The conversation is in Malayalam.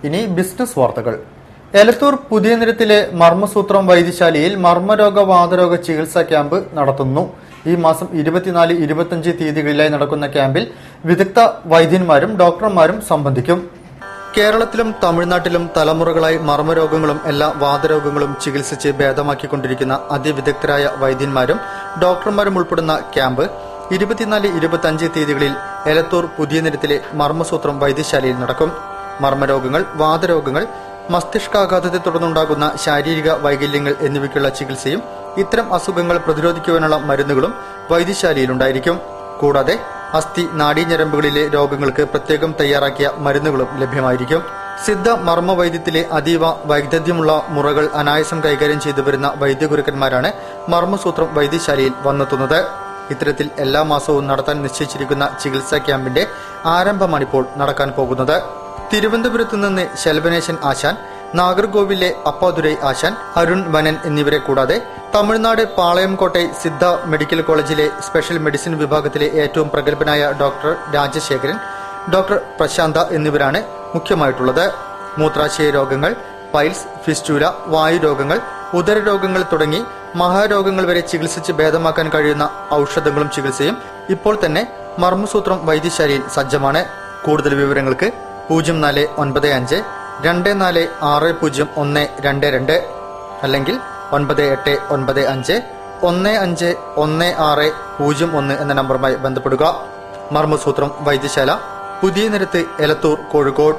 ഇനി ബിസിനസ് വാർത്തകൾ. എലത്തൂർ പുതിയ നിരത്തിലെ മർമ്മസൂത്രം വൈദ്യശാലയിൽ മർമ്മരോഗ വാതരോഗ ചികിത്സാ ക്യാമ്പ് നടത്തുന്നു. ഈ മാസം 24, 25 തീയതികളിലായി നടക്കുന്ന ക്യാമ്പിൽ വിദഗ്ധ വൈദ്യന്മാരും ഡോക്ടർമാരും സംബന്ധിക്കും. കേരളത്തിലും തമിഴ്നാട്ടിലും തലമുറകളായി മർമ്മരോഗങ്ങളും എല്ലാ വാതരോഗങ്ങളും ചികിത്സിച്ച് ഭേദമാക്കിക്കൊണ്ടിരിക്കുന്ന അതിവിദഗ്ധരായ വൈദ്യന്മാരും ഡോക്ടർമാരും ഉൾപ്പെടുന്ന ക്യാമ്പ് 24, 25 തീയതികളിൽ എലത്തൂർ പുതിയ നിരത്തിലെ മർമ്മസൂത്രം വൈദ്യശാലയിൽ നടക്കും. മർമ്മരോഗങ്ങൾ, വാതരോഗങ്ങൾ, മസ്തിഷ്കാഘാതത്തെ തുടർന്നുണ്ടാകുന്ന ശാരീരിക വൈകല്യങ്ങൾ എന്നിവയ്ക്കുള്ള ചികിത്സയും ഇത്തരം അസുഖങ്ങൾ പ്രതിരോധിക്കുവാനുള്ള മരുന്നുകളും വൈദ്യശാലയിലുണ്ടായിരിക്കും. കൂടാതെ അസ്ഥി, നാഡീഞരമ്പുകളിലെ രോഗങ്ങൾക്ക് പ്രത്യേകം തയ്യാറാക്കിയ മരുന്നുകളും ലഭ്യമായിരിക്കും. സിദ്ധ മർമ്മ വൈദ്യത്തിലെ അതീവ വൈദഗ്ധ്യമുള്ള മുറകൾ അനായാസം കൈകാര്യം ചെയ്തു വരുന്ന വൈദ്യഗുരുക്കന്മാരാണ് മർമ്മസൂത്രം വൈദ്യശാലയിൽ വന്നെത്തുന്നത്. ഇത്തരത്തിൽ എല്ലാ മാസവും നടത്താൻ നിശ്ചയിച്ചിരിക്കുന്ന ചികിത്സാ ക്യാമ്പിന്റെ ആരംഭമാണിപ്പോൾ നടക്കാൻ പോകുന്നത്. തിരുവനന്തപുരത്ത് നിന്ന് ശെൽവനേശൻ ആശാൻ, നാഗർകോവിലെ അപ്പാദുരൈ ആശാൻ, അരുൺ വനൻ എന്നിവരെ കൂടാതെ തമിഴ്നാട് പാളയംകോട്ടെ സിദ്ധ മെഡിക്കൽ കോളേജിലെ സ്പെഷ്യൽ മെഡിസിൻ വിഭാഗത്തിലെ ഏറ്റവും പ്രഗത്ഭനായ ഡോക്ടർ രാജശേഖരൻ, ഡോക്ടർ പ്രശാന്ത എന്നിവരാണ് മുഖ്യമായിട്ടുള്ളത്. മൂത്രാശയ രോഗങ്ങൾ, പൈൽസ്, ഫിസ്റ്റുല, വായുരോഗങ്ങൾ, ഉദരരോഗങ്ങൾ തുടങ്ങി മഹാരോഗങ്ങൾ വരെ ചികിത്സിച്ച് ഭേദമാക്കാൻ കഴിയുന്ന ഔഷധങ്ങളും ചികിത്സയും ഇപ്പോൾ തന്നെ മർമ്മസൂത്രം വൈദ്യശാലയിൽ സജ്ജമാണ്. കൂടുതൽ വിവരങ്ങൾക്ക് 0495 2460 അല്ലെങ്കിൽ 9895 151601 എന്ന നമ്പറുമായി ബന്ധപ്പെടുക. മർമ്മസൂത്രം വൈദ്യശാല, പുതിയ നിരത്ത്, എലത്തൂർ, കോഴിക്കോട്.